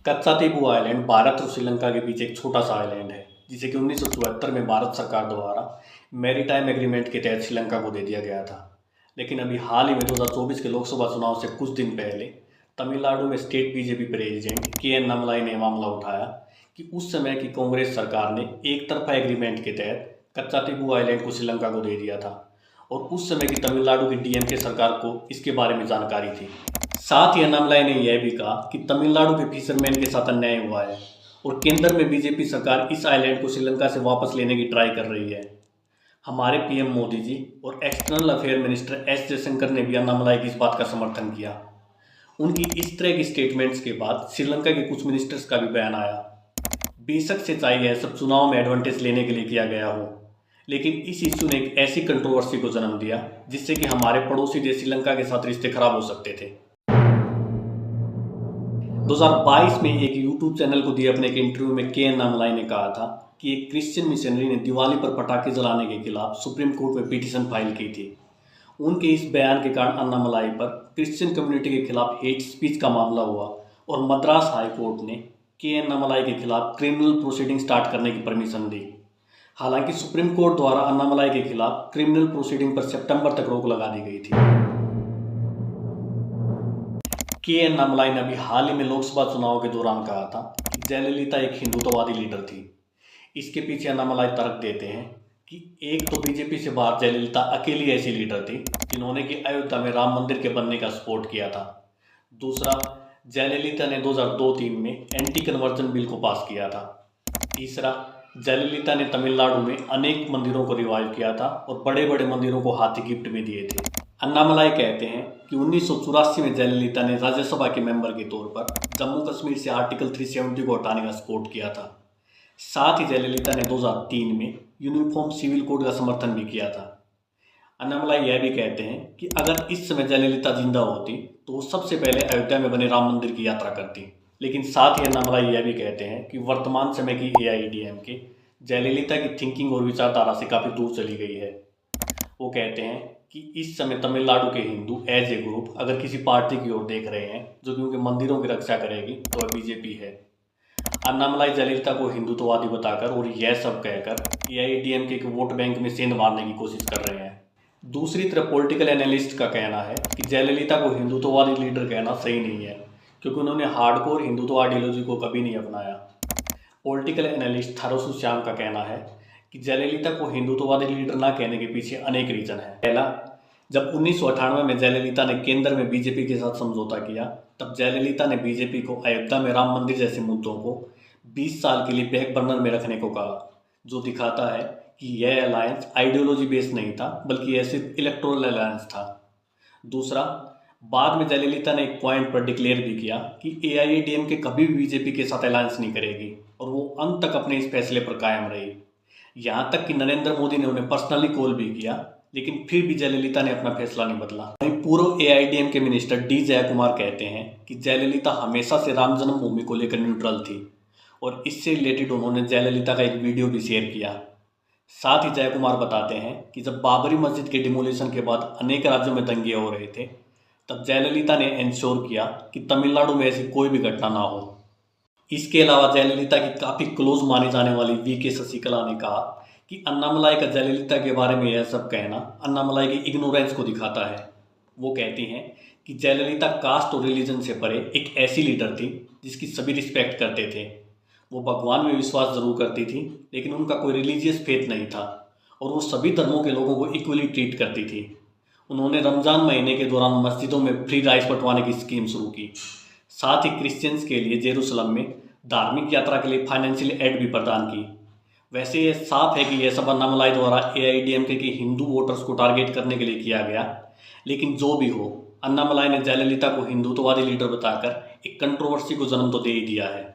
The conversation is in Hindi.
कच्चातीबू आइलैंड भारत और श्रीलंका के बीच एक छोटा सा आइलैंड है जिसे कि 1974 में भारत सरकार द्वारा मैरीटाइम एग्रीमेंट के तहत श्रीलंका को दे दिया गया था। लेकिन अभी हाल ही में 2024 के लोकसभा चुनाव से कुछ दिन पहले तमिलनाडु में स्टेट बीजेपी प्रेसिडेंट के.एन. नमलाई ने मामला उठाया कि उस समय की कांग्रेस सरकार ने एक तरफा एग्रीमेंट के तहत कच्चातीबू आइलैंड को श्रीलंका को दे दिया था और उस समय की तमिलनाडु की डीएमके सरकार को इसके बारे में जानकारी थी। साथ ही अन्नामलाई ने यह भी कहा कि तमिलनाडु के फिशरमैन के साथ अन्याय हुआ है और केंद्र में बीजेपी सरकार इस आइलैंड को श्रीलंका से वापस लेने की ट्राई कर रही है। हमारे पीएम मोदी जी और external affair minister S Jaishankar ने भी अन्नामलाई की इस बात का समर्थन किया। उनकी इस तरह की स्टेटमेंट्स के बाद श्रीलंका के कुछ मिनिस्टर्स का भी बयान आया। बेशक से चाहे यह सब चुनाव में एडवांटेज लेने के लिए किया गया हो, लेकिन इस इश्यू ने एक ऐसी कंट्रोवर्सी को जन्म दिया जिससे कि हमारे पड़ोसी देश श्रीलंका के साथ रिश्ते खराब हो सकते थे। 2022 में एक यूट्यूब चैनल को दिए अपने एक इंटरव्यू में के.एन. नमलाई ने कहा था कि एक क्रिश्चियन मिशनरी ने दिवाली पर पटाखे जलाने के खिलाफ सुप्रीम कोर्ट में पिटीशन फाइल की थी। उनके इस बयान के कारण अन्नामलाई पर क्रिश्चियन कम्युनिटी के खिलाफ हेट स्पीच का मामला हुआ और मद्रास हाई कोर्ट ने के.एन. नमलाई के खिलाफ क्रिमिनल प्रोसीडिंग स्टार्ट करने की परमिशन दी। हालांकि सुप्रीम कोर्ट द्वारा अन्नामलाई के खिलाफ क्रिमिनल प्रोसीडिंग पर सितंबर तक रोक लगा दी गई थी। के.एन. नमलाई ने अभी हाल ही में लोकसभा चुनाव के दौरान कहा था कि जयललिता एक हिंदुत्ववादी लीडर थी। इसके पीछे अन्नामलाई तर्क देते हैं कि एक तो बीजेपी से बाहर जयललिता अकेली ऐसी लीडर थी जिन्होंने कि अयोध्या में राम मंदिर के बनने का सपोर्ट किया था। दूसरा, जयललिता ने 2002-3 में एंटी कन्वर्जन बिल को पास किया था। तीसरा, जयललिता ने तमिलनाडु में अनेक मंदिरों को रिवाइव किया था और बड़े बड़े मंदिरों को हाथी गिफ्ट में दिए थे। अन्नामलाई कहते हैं कि 1984 में जयललिता ने राज्यसभा के मेंबर के तौर पर जम्मू कश्मीर से आर्टिकल 370 को हटाने का सपोर्ट किया था। साथ ही जयललिता ने 2003 में यूनिफॉर्म सिविल कोड का समर्थन भी किया था। अन्नामलाई यह भी कहते हैं कि अगर इस समय जयललिता जिंदा होती तो वो सबसे पहले अयोध्या में बने राम मंदिर की यात्रा करती। लेकिन साथ ही अन्नामलाई यह भी कहते हैं कि वर्तमान समय की AIADMK जयललिता की थिंकिंग और विचारधारा से काफ़ी दूर चली गई है। वो कहते हैं कि इस समय तमिलनाडु के हिंदू एज ए ग्रुप अगर किसी पार्टी की ओर देख रहे हैं जो कि उनके मंदिरों की रक्षा करेगी तो वह बीजेपी है। अन्नामलाई जयललिता को हिंदुत्ववादी बताकर और यह सब कहकर AIADMK के वोट बैंक में सेंध मारने की कोशिश कर रहे हैं। दूसरी तरफ पॉलिटिकल एनालिस्ट का कहना है कि जयललिता को हिंदुत्ववादी लीडर कहना सही नहीं है क्योंकि उन्होंने हार्डकोर हिंदुत्व आइडियोलॉजी को कभी नहीं अपनाया। पॉलिटिकल एनालिस्ट थारोसु श्याम का कहना है कि जयललिता को हिंदुत्ववादी लीडर ना कहने के पीछे अनेक रीजन है। पहला, जब 1998 में जयललिता ने केंद्र में बीजेपी के साथ समझौता किया तब जयललिता ने बीजेपी को अयोध्या में राम मंदिर जैसे मुद्दों को 20 साल के लिए बैक बर्नर में रखने को कहा, जो दिखाता है कि यह अलायंस आइडियोलॉजी बेस्ड नहीं था बल्कि यह सिर्फ इलेक्टोरल अलायंस था। दूसरा, बाद में जयललिता ने एक पॉइंट पर डिक्लेयर भी किया कि AIADMK कभी भी बीजेपी के साथ अलायंस नहीं करेगी और वो अंत तक अपने इस फैसले पर कायम रही। यहाँ तक कि नरेंद्र मोदी ने उन्हें पर्सनली कॉल भी किया, लेकिन फिर भी जयललिता ने अपना फैसला नहीं बदला। वहीं पूर्व AIADMK मिनिस्टर D. जयकुमार कहते हैं कि जयललिता हमेशा से राम जन्मभूमि को लेकर न्यूट्रल थी और इससे रिलेटेड उन्होंने जयललिता का एक वीडियो भी शेयर किया। साथ ही जयकुमार बताते हैं कि जब बाबरी मस्जिद के डिमोलिशन के बाद अनेक राज्यों में दंगे हो रहे थे तब जयललिता ने इंश्योर किया कि तमिलनाडु में ऐसी कोई भी घटना ना हो। इसके अलावा जयललिता की काफ़ी क्लोज मानी जाने वाली V.K. शशिकला ने कहा कि अन्नामलाई का जयललिता के बारे में यह सब कहना अन्नामलाई की इग्नोरेंस को दिखाता है। वो कहती हैं कि जयललिता कास्ट और रिलीजन से परे एक ऐसी लीडर थी जिसकी सभी रिस्पेक्ट करते थे। वो भगवान में विश्वास जरूर करती थी लेकिन उनका कोई रिलीजियस फेथ नहीं था और वो सभी धर्मों के लोगों को इक्वली ट्रीट करती थी। उन्होंने रमज़ान महीने के दौरान मस्जिदों में फ्री राइस बंटवाने की स्कीम शुरू की। साथ ही क्रिश्चियंस के लिए जेरूसलम में धार्मिक यात्रा के लिए फाइनेंशियल एड भी प्रदान की। वैसे ये साफ है कि यह सब अन्नामलाई द्वारा AIADMK के हिंदू वोटर्स को टारगेट करने के लिए किया गया। लेकिन जो भी हो, अन्नामलाई ने जयललिता को हिंदुत्ववादी लीडर बताकर एक कंट्रोवर्सी को जन्म तो दे ही दिया है।